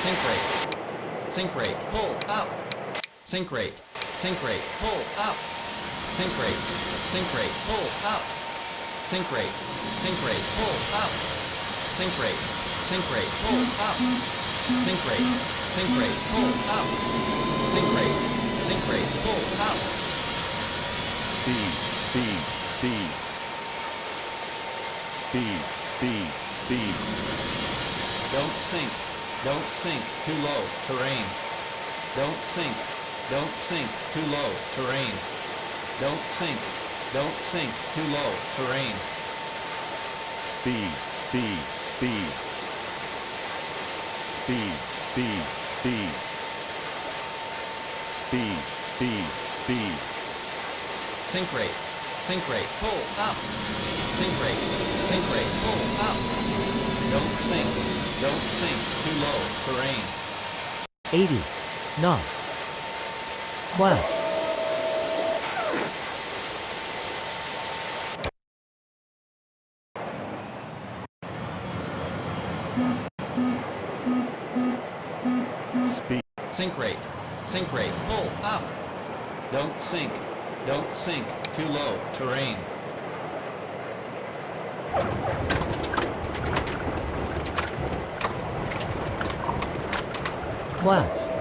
Sink rate. Sink rate. Pull up. Sink rate. Sink rate. Pull up. Sink rate. Sink rate. Pull up. Sink rate. Sink rate. Pull up. Sink rate. Sink rate. Pull up. Sink rate. Sink rate. Pull up. Sink rate. Sink rate. Pull up. Speed, speed, speed. Speed, speed, speed. Don't sink. Don't sink. Too low. Terrain. Don't sink. Don't sink. Too low. Terrain. Don't sink. Don't sink. Too low. Terrain. Speed, speed, speed. Speed, speed, speed. Speed, speed, speed. Sink rate. Sink rate. Pull up. Sink rate. Sink rate. Pull up. Don't sink. Don't sink. Too low. Terrain. 80 knots. Class. Speed, Sink rate. Sink rate. Pull up. Don't sink. Don't sink. Too low. Terrain. Class.